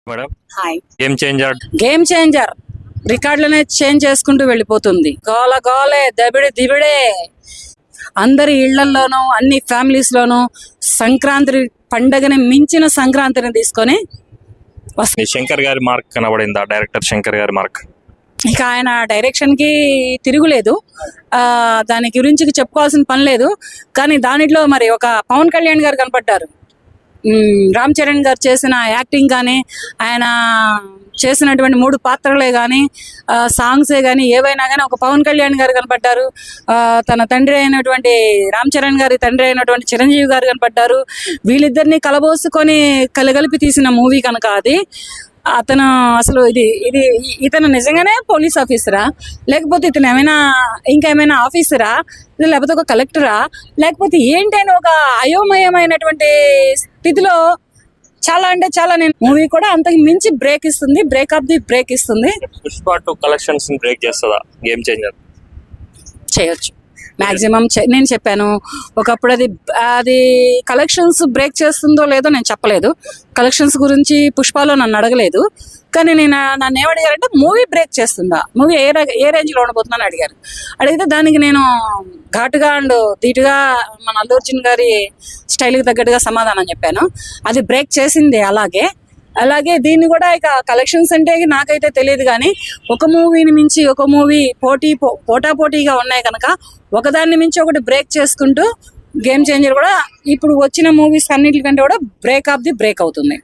Madam hi. Game changer రికార్డులనే change చేసుకుంటూ వెళ్ళిపోతుంది. గోల గోలే, దబిడి దిబిడే, అందరి ఇళ్లలోనూ అన్ని ఫ్యామిలీస్ లోనూ సంక్రాంతి పండగని మించిన సంక్రాంతిని తీసుకొని ఈ శంకర్ గారి మార్క్ కనబడిందా? డైరెక్టర్ శంకర్ గారి మార్క్. ఇక ఆయన డైరెక్షన్ కి తిరుగులేదు. దాని గురించి చెప్పుకోవాల్సిన పని లేదు. కానీ దానిలో మరి ఒక పవన్ కళ్యాణ్ గారు కనపడ్డారు. రామ్ చరణ్ గారు చేసిన యాక్టింగ్ కానీ, ఆయన చేసినటువంటి 3 పాత్రలే కానీ, సాంగ్సే కానీ, ఏవైనా కానీ ఒక పవన్ కళ్యాణ్ గారు కనపడ్డారు. తన తండ్రి అయినటువంటి రామ్ చరణ్ గారి తండ్రి అయినటువంటి చిరంజీవి గారు కనపడ్డారు. వీళ్ళిద్దరిని కలబోసుకొని కలగలిపి తీసిన మూవీ కనుక అది. అతను అసలు ఇతను నిజంగానే పోలీస్ ఆఫీసరా, లేకపోతే ఇతను ఇంకేమైనా ఆఫీసరా, లేకపోతే ఒక కలెక్టరా, లేకపోతే ఏంటైనా ఒక అయోమయమైనటువంటి స్థితిలో చాలా నేను మూవీ కూడా అంతకు మించి బ్రేక్ ఇస్తుంది. బ్రేక్ ఆఫ్ ది బ్రేక్ ఇస్తుంది. పుష్ప 2 కలెక్షన్స్ బ్రేక్ చేస్తుందా గేమ్ చేంజర్? చేయొచ్చు మాక్సిమం. నేను చెప్పాను ఒకప్పుడు అది కలెక్షన్స్ బ్రేక్ చేస్తుందో లేదో నేను చెప్పలేదు. కలెక్షన్స్ గురించి పుష్పలో నన్ను అడగలేదు. కానీ నన్ను ఏమడిగారంటే మూవీ బ్రేక్ చేస్తుందా, మూవీ ఏ రేంజ్లో ఉండబోతుందని అడిగారు. అడిగితే దానికి నేను ఘాటుగా అండ్ ధీటుగా మన అల్లు అర్జున్ గారి స్టైల్కి తగ్గట్టుగా సమాధానం చెప్పాను. అది బ్రేక్ చేసింది. అలాగే దీన్ని కూడా ఇక కలెక్షన్స్ అంటే నాకైతే తెలియదు. కానీ ఒక మూవీని మించి ఒక మూవీ పోటాపోటీగా ఉన్నాయి కనుక ఒకదాన్ని మించి ఒకటి బ్రేక్ చేసుకుంటూ గేమ్ చేంజర్ కూడా ఇప్పుడు వచ్చిన మూవీస్ అన్నిటికంటే కూడా బ్రేక్ ఆఫ్ ది బ్రేక్ అవుతుంది.